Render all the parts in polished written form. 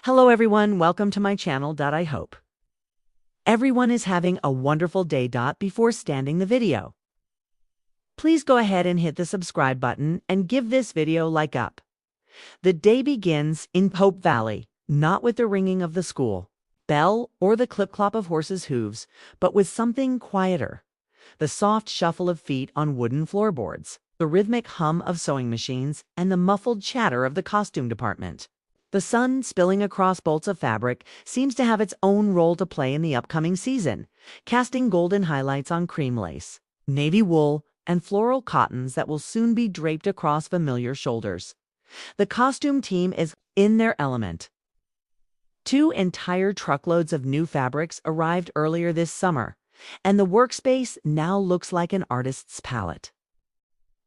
Hello everyone, welcome to my channel. I hope everyone is having a wonderful day. Before starting the video, please go ahead and hit the subscribe button and give this video a like up. The day begins in Hope Valley, not with the ringing of the school bell or the clip-clop of horses' hooves, but with something quieter. The soft shuffle of feet on wooden floorboards, the rhythmic hum of sewing machines, and the muffled chatter of the costume department. The sun, spilling across bolts of fabric, seems to have its own role to play in the upcoming season, casting golden highlights on cream lace, navy wool, and floral cottons that will soon be draped across familiar shoulders. The costume team is in their element. 2 entire truckloads of new fabrics arrived earlier this summer, and the workspace now looks like an artist's palette,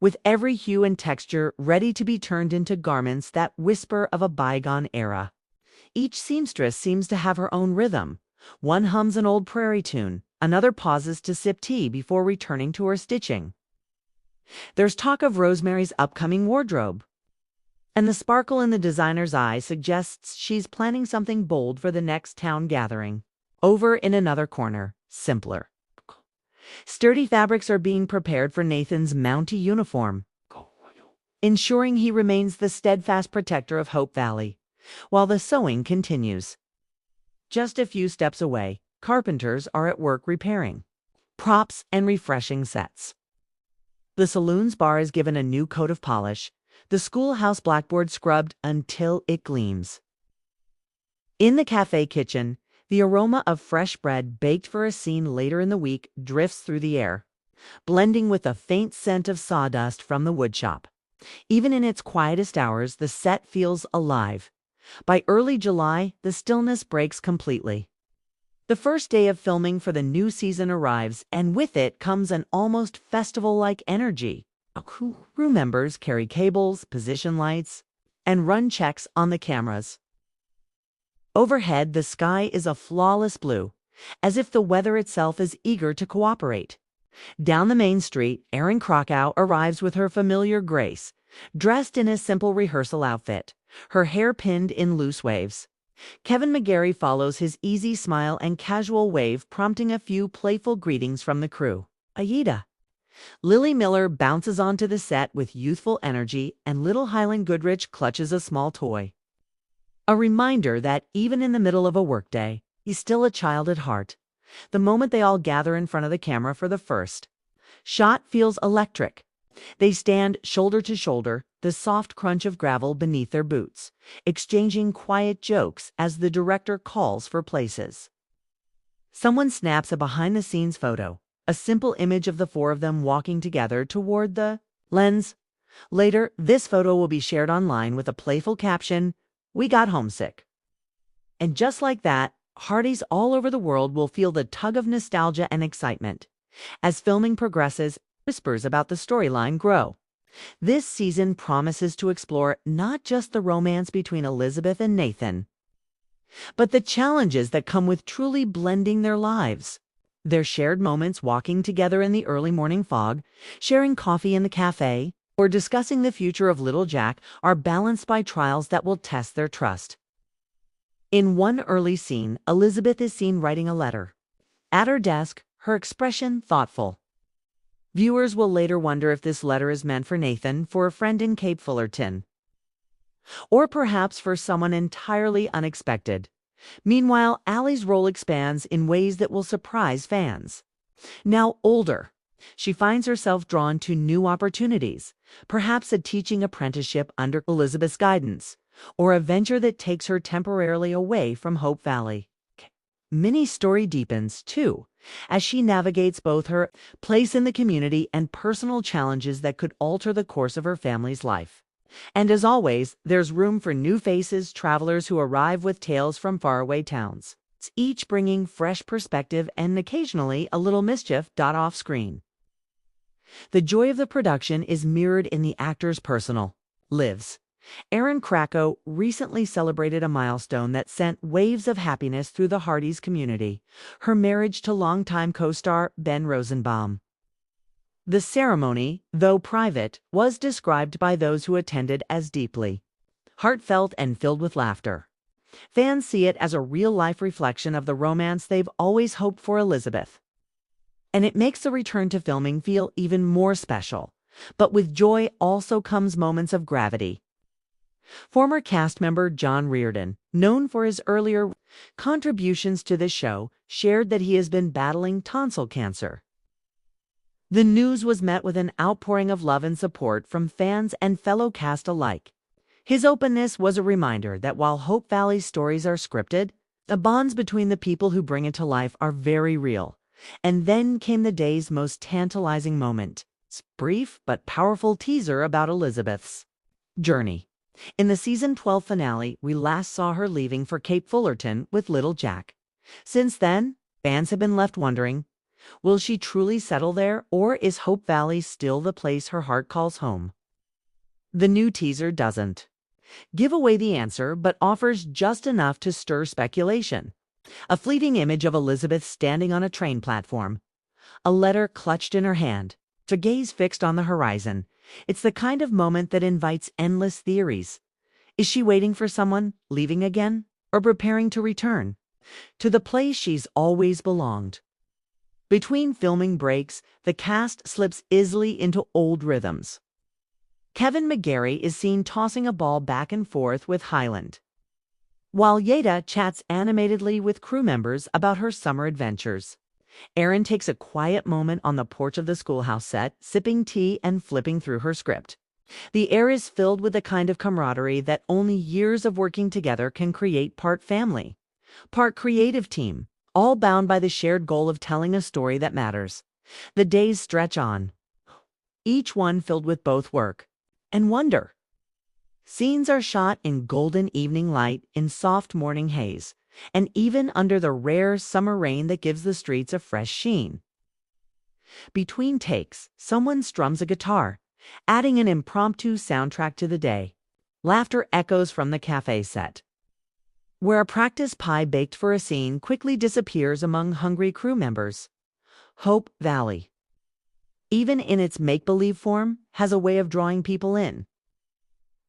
with every hue and texture ready to be turned into garments that whisper of a bygone era. Each seamstress seems to have her own rhythm. One hums an old prairie tune, another pauses to sip tea before returning to her stitching. There's talk of Rosemary's upcoming wardrobe, and the sparkle in the designer's eye suggests she's planning something bold for the next town gathering. Over in another corner, simpler, sturdy fabrics are being prepared for Nathan's Mountie uniform, ensuring he remains the steadfast protector of Hope Valley, while the sewing continues. Just a few steps away, carpenters are at work repairing props and refreshing sets. The saloon's bar is given a new coat of polish, the schoolhouse blackboard scrubbed until it gleams. In the cafe kitchen, the aroma of fresh bread baked for a scene later in the week drifts through the air, blending with the faint scent of sawdust from the woodshop. Even in its quietest hours, the set feels alive. By early July, the stillness breaks completely. The first day of filming for the new season arrives, and with it comes an almost festival-like energy. Crew members carry cables, position lights, and run checks on the cameras. Overhead, the sky is a flawless blue, as if the weather itself is eager to cooperate. Down the main street, Erin Krakow arrives with her familiar grace, dressed in a simple rehearsal outfit, her hair pinned in loose waves. Kevin McGarry follows his easy smile and casual wave, prompting a few playful greetings from the crew. Aida. Lily Miller bounces onto the set with youthful energy, and little Highland Goodrich clutches a small toy. A reminder that even in the middle of a workday, he's still a child at heart. The moment they all gather in front of the camera for the first shot feels electric. They stand shoulder to shoulder, the soft crunch of gravel beneath their boots, exchanging quiet jokes as the director calls for places. Someone snaps a behind-the-scenes photo, a simple image of the 4 of them walking together toward the lens. Later, this photo will be shared online with a playful caption, "We got homesick." And just like that, Hearties all over the world will feel the tug of nostalgia and excitement. As filming progresses, whispers about the storyline grow. This season promises to explore not just the romance between Elizabeth and Nathan, but the challenges that come with truly blending their lives. Their shared moments walking together in the early morning fog, sharing coffee in the cafe, or discussing the future of little Jack are balanced by trials that will test their trust. In one early scene, Elizabeth is seen writing a letter. At her desk, her expression thoughtful. Viewers will later wonder if this letter is meant for Nathan, for a friend in Cape Fullerton, or perhaps for someone entirely unexpected. Meanwhile, Allie's role expands in ways that will surprise fans. Now older, she finds herself drawn to new opportunities, perhaps a teaching apprenticeship under Elizabeth's guidance, or a venture that takes her temporarily away from Hope Valley. Minnie's story deepens, too, as she navigates both her place in the community and personal challenges that could alter the course of her family's life. And as always, there's room for new faces, travelers who arrive with tales from faraway towns, each bringing fresh perspective and occasionally a little mischief off screen. The joy of the production is mirrored in the actors' personal lives. Erin Krakow recently celebrated a milestone that sent waves of happiness through the Hearties community, her marriage to longtime co-star Ben Rosenbaum. The ceremony, though private, was described by those who attended as deeply heartfelt and filled with laughter. Fans see it as a real-life reflection of the romance they've always hoped for Elizabeth. And it makes the return to filming feel even more special. But with joy also comes moments of gravity. Former cast member John Reardon, known for his earlier contributions to the show, shared that he has been battling tonsil cancer. The news was met with an outpouring of love and support from fans and fellow cast alike. His openness was a reminder that while Hope Valley's stories are scripted, the bonds between the people who bring it to life are very real. And then came the day's most tantalizing moment. Brief but powerful teaser about Elizabeth's journey. In the season 12 finale, we last saw her leaving for Cape Fullerton with little Jack. Since then, fans have been left wondering, will she truly settle there, or is Hope Valley still the place her heart calls home? The new teaser doesn't give away the answer, but offers just enough to stir speculation. A fleeting image of Elizabeth standing on a train platform, a letter clutched in her hand, her gaze fixed on the horizon. It's the kind of moment that invites endless theories. Is she waiting for someone, leaving again, or preparing to return to the place she's always belonged? Between filming breaks, the cast slips easily into old rhythms. Kevin McGarry is seen tossing a ball back and forth with Highland, while Yeda chats animatedly with crew members about her summer adventures. Erin takes a quiet moment on the porch of the schoolhouse set, sipping tea and flipping through her script. The air is filled with the kind of camaraderie that only years of working together can create, part family, part creative team, all bound by the shared goal of telling a story that matters. The days stretch on, each one filled with both work and wonder. Scenes are shot in golden evening light, in soft morning haze, and even under the rare summer rain that gives the streets a fresh sheen. Between takes, someone strums a guitar, adding an impromptu soundtrack to the day. Laughter echoes from the cafe set, where a practice pie baked for a scene quickly disappears among hungry crew members. Hope Valley, even in its make-believe form, has a way of drawing people in.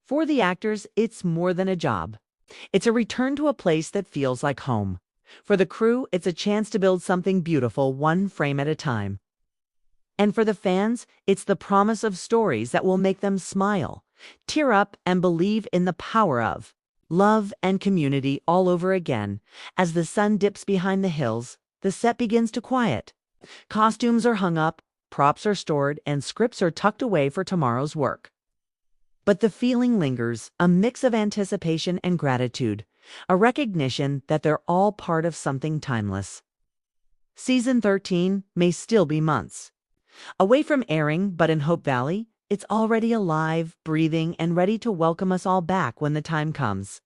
For the actors, it's more than a job. It's a return to a place that feels like home. For the crew, it's a chance to build something beautiful, one frame at a time. And for the fans, it's the promise of stories that will make them smile, tear up, and believe in the power of love and community all over again. As the sun dips behind the hills, the set begins to quiet. Costumes are hung up, props are stored, and scripts are tucked away for tomorrow's work. But the feeling lingers, a mix of anticipation and gratitude, a recognition that they're all part of something timeless. Season 13 may still be months away from airing, but in Hope Valley, it's already alive, breathing, and ready to welcome us all back when the time comes.